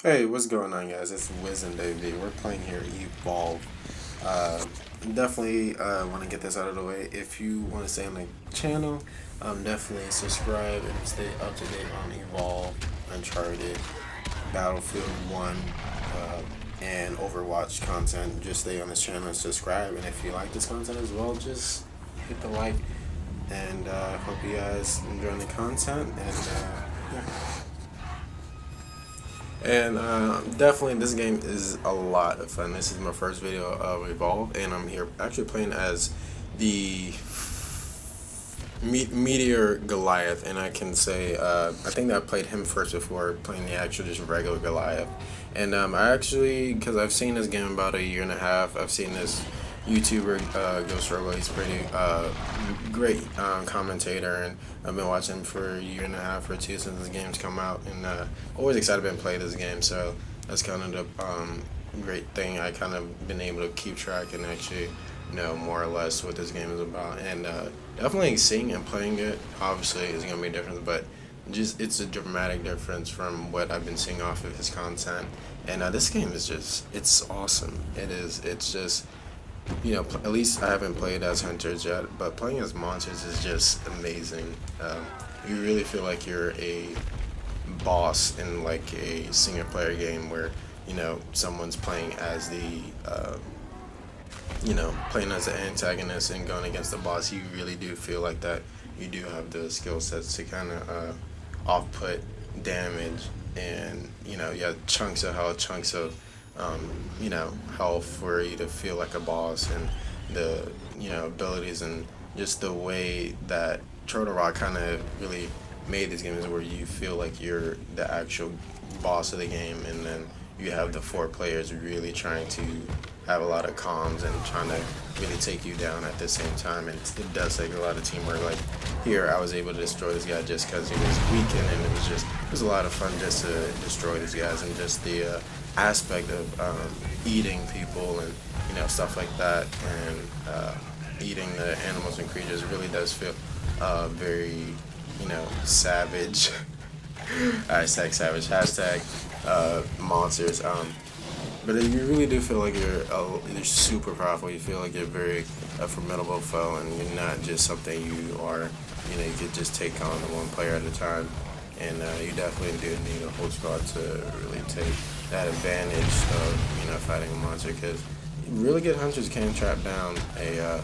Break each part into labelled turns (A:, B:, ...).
A: Hey, what's going on, guys? It's Wiz and David. We're playing here Evolve. Uh, definitely want to get this out of the way. If you want to stay on the channel, definitely subscribe and stay up to date on Evolve, Uncharted, Battlefield 1, and Overwatch content. Just stay on this channel and subscribe. And if you like this content as well, just hit the like. And hope you guys enjoying the content. And yeah. And definitely, this game is a lot of fun. This is my first video of Evolve, and I'm here actually playing as the Meteor Goliath. And I can say, I think that I played him first before playing the actual just regular Goliath. And I actually, because I've seen this game about a year and a half, I've seen this YouTuber Ghost Robo. He's pretty great commentator, and I've been watching him for a year and a half or two since this game's come out, and always excited to play this game. So that's kind of the great thing. I kind of been able to keep track and actually know more or less what this game is about, and definitely seeing and playing it obviously is gonna be different, but just it's a dramatic difference from what I've been seeing off of his content. And this game is just it's awesome. It is. It's just at least I haven't played as hunters yet, but playing as monsters is just amazing. You really feel like you're a boss in like a single player game where someone's playing as the playing as the antagonist and going against the boss. You really do feel like that you do have the skill sets to kind of off put damage, and you have chunks of health, chunks of health for you to feel like a boss, and the abilities and just the way that Turtle Rock kind of really made these games where you feel like you're the actual boss of the game, and then you have the four players really trying to have a lot of comms and trying to really take you down at the same time. And it does take a lot of teamwork. Like here, I was able to destroy this guy just because he was weakened, and it was a lot of fun just to destroy these guys, and just the aspect of eating people and stuff like that, and eating the animals and creatures really does feel very savage. Hashtag savage, hashtag monsters. But you really do feel like you're super powerful. You feel like you're very a formidable foe, and you're not just something you are. You could just take on one player at a time, and you definitely do need a whole squad to really take that advantage of fighting a monster, because really good hunters can trap down a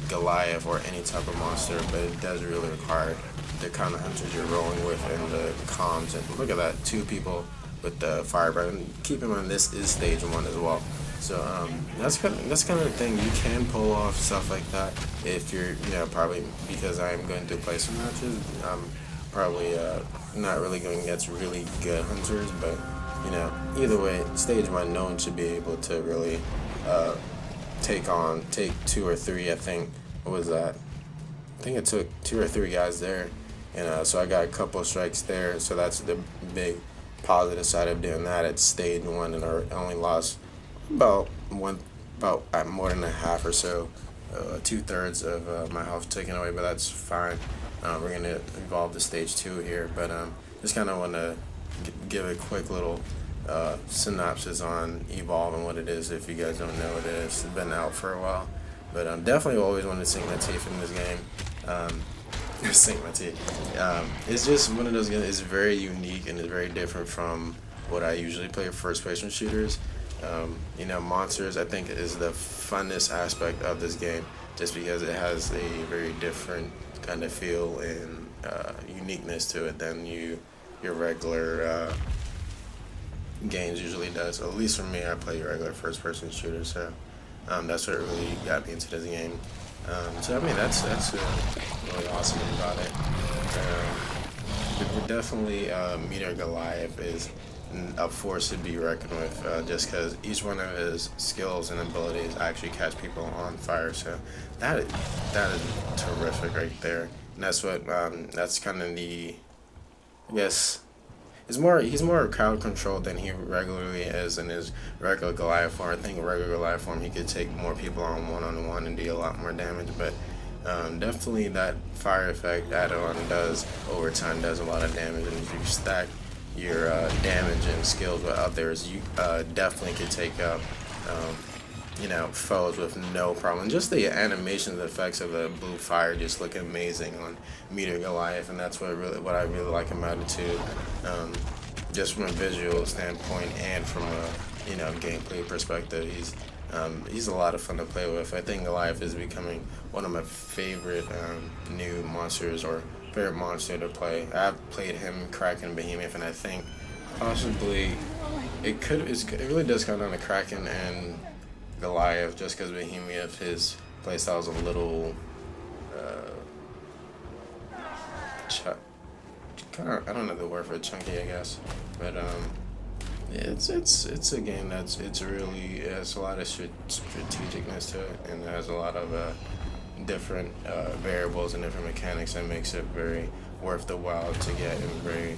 A: Goliath or any type of monster, but it does really require the kind of hunters you're rolling with and the comms. And look at that, two people with the firebird. And keep in mind, this is stage 1 as well. So that's kind of the thing. You can pull off stuff like that if you're probably, because I'm going to play some matches. I'm probably not really going against really good hunters, but either way, stage 1, no one should be able to really take 2 or 3. I think what was that? I think it took 2 or 3 guys there, and so I got a couple of strikes there. So that's the big positive side of doing that at stage 1, and I only lost about more than a half or so, 2/3 of my health taken away, but that's fine. We're gonna evolve to stage 2 here, but just kind of want to give a quick little synopsis on Evolve and what it is. If you guys don't know what it is, it's been out for a while, but definitely always wanted to sink my teeth in this game. Sink my teeth. It's just one of those games. It's very unique and it's very different from what I usually play first person shooters. Monsters I think is the funnest aspect of this game, just because it has a very different kind of feel and uniqueness to it than your regular games usually does. At least for me, I play regular first person shooters, so that's what really got me into this game. So I mean, that's really awesome about it. Definitely, Meteor Goliath is a force to be reckoned with, just because each one of his skills and abilities actually catch people on fire. So that is terrific right there. And that's kind of I guess. He's more crowd controlled than he regularly is in his regular Goliath form. I think regular Goliath form he could take more people on one and do a lot more damage, but definitely that fire effect add-on does over time does a lot of damage, and if you stack your damage and skills with others, you definitely could take out foes with no problem. Just the animations, the effects of the blue fire just look amazing on Meteor Goliath, and that's what I really like about it too. Just from a visual standpoint and from a gameplay perspective, he's a lot of fun to play with. I think Goliath is becoming one of my favorite new monsters, or favorite monster to play. I've played him, Kraken, Behemoth, and I think possibly it really does come down to Kraken and Goliath, just because Behemoth, his playstyle is a little I don't know the word for chunky, I guess, but it's a game it has a lot of strategicness to it, and it has a lot of different variables and different mechanics that makes it very worth the while to get, and very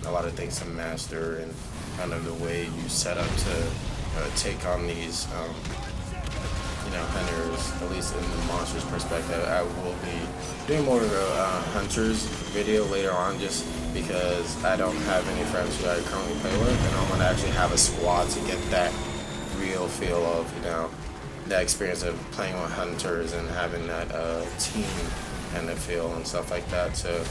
A: a lot of things to master, and kind of the way you set up to take on these hunters, at least in the monsters perspective. I will be doing more of a hunters video later on, just because I don't have any friends who I currently play with, and I want to actually have a squad to get that real feel of that experience of playing with hunters and having that team kind of feel and stuff like that. So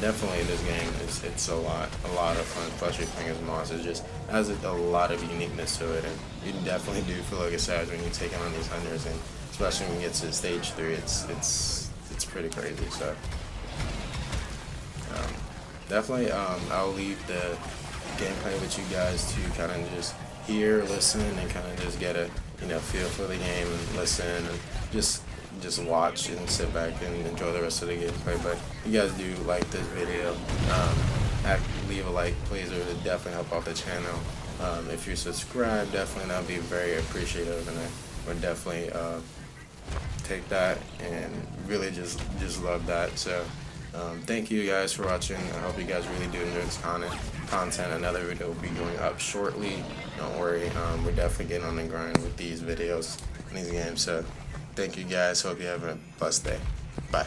A: definitely this game it's a lot of fun, especially playing as monsters. Just has a lot of uniqueness to it, and you definitely do feel like a savage when you're taking on these hunters, and especially when you get to stage 3, it's pretty crazy. So definitely I'll leave the gameplay with you guys to kind of just hear, listen, and kind of just get a feel for the game, and listen, and just watch and sit back and enjoy the rest of the gameplay. But if you guys do like this video, leave a like, please. It would definitely help out the channel. If you subscribe, definitely that'll be very appreciative, and I would definitely take that and really just love that. So thank you guys for watching. I hope you guys really do enjoy this content. Another video will be going up shortly. Don't worry, we're definitely getting on the grind with these videos and these games. So thank you guys. Hope you have a blessed day. Bye.